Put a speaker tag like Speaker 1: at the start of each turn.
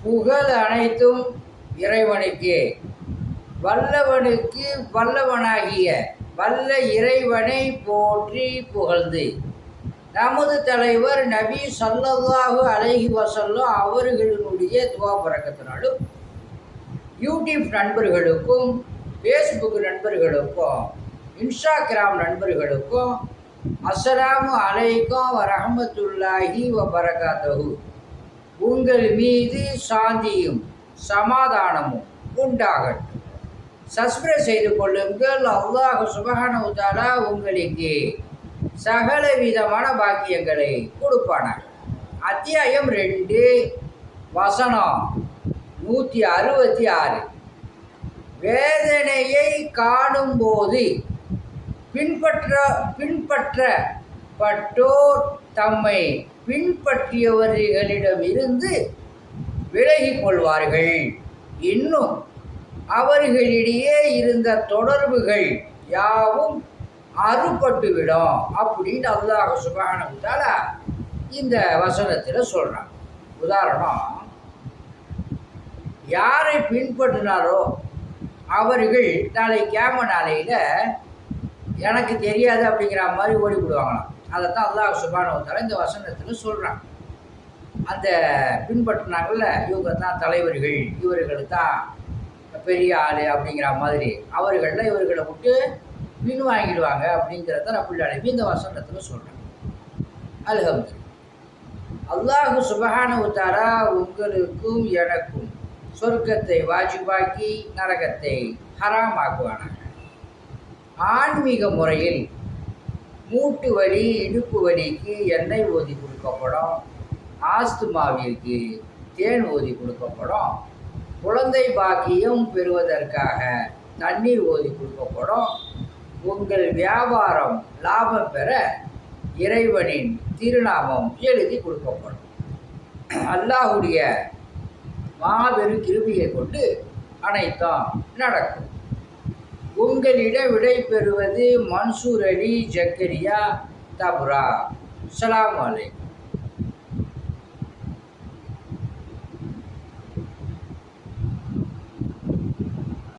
Speaker 1: புகழ் அனைத்தும் இறைவனுக்கே, வல்லவனுக்கு வல்லவனாகிய வல்ல இறைவனை போற்றி புகழ்ந்து நமது தலைவர் நபி ஸல்லல்லாஹு அலைஹி வஸல்லம் அவர்களினுடைய துவா பரக்கத்தினாலும் யூடியூப் நண்பர்களுக்கும், ஃபேஸ்புக் நண்பர்களுக்கும், இன்ஸ்டாகிராம் நண்பர்களுக்கும் அஸ்ஸலாமு அலைக்கும் வரஹ்மத்துல்லாஹி வபரகாத்துஹு, உங்கள் மீது சாந்தியும் சமாதானமும் உண்டாகட்டும். சப்ஸ்கிரைப் செய்து கொள்ளுங்கள். அல்லாஹ் சுப்ஹானஹு வ தஆலா உங்களுக்கு சகல விதமான பாக்கியங்களை கொடுப்பானாக. அத்தியாயம் 2 வசனம் 166. வேதனையை காணும்போது பின்பற்றப்பட்டோர் தம்மை பின்பற்றியவர்களிடமிருந்து விலகிக் கொள்வார்கள். இன்னும் அவர்களிடையே இருந்த தொடர்புகள் யாவும் அறுபட்டுவிடும் அப்படின்னு அல்லாஹ் சுப்ஹானஹு வ தஆலா இந்த வசனத்தில் சொல்கிறான். உதாரணம், யாரை பின்பற்றினாரோ அவர்கள் நாளை கியாம நாளையில் எனக்கு தெரியாது அப்படிங்கிற மாதிரி ஓடிவிடுவாங்களாம். அதைத்தான் அல்லாஹ் சுப்ஹானஹு வ தஆலா இந்த வசனத்தில் சொல்கிறான். அந்த பின்பற்றினாங்கள்ல, இவங்க தான் தலைவர்கள், இவர்கள் தான் பெரிய ஆள் அப்படிங்கிற மாதிரி அவர்களில் இவர்களை விட்டு பின் வாங்கிடுவாங்க அப்படிங்கிறத ரப்புல் ஆலமீன் இந்த வசனத்தில் சொல்கிறாங்க. அல்ஹம்துலில்லாஹ். அல்லாஹ் சுப்ஹானஹு வ தஆலா உங்களுக்கும் எனக்கும் சொர்க்கத்தை வாஜிபாக்கி நரகத்தை ஹராமாக்குவானாங்க. ஆன்மீக முறையில் மூட்டு வலி, இடுப்பு வலிக்கு எண்ணெய் ஊதி கொடுக்கப்படும். ஆஸ்துமாவிற்கு தேன் ஊதி கொடுக்கப்படும். குழந்தை பாக்கியம் பெறுவதற்காக தண்ணீர் ஊதி கொடுக்கப்படும். உங்கள் வியாபாரம் லாபம் பெற இறைவனின் திருநாமம் எழுதி கொடுக்கப்படும். அல்லாஹுடைய மாபெரும் கிருபையை கொண்டு அனைத்தும் நடக்கும். உங்களிடம் விடை பெறுவது மன்சூர் அலி ஜக்கரியா தபுரா. அஸ்ஸலாமு அலைக்கும்.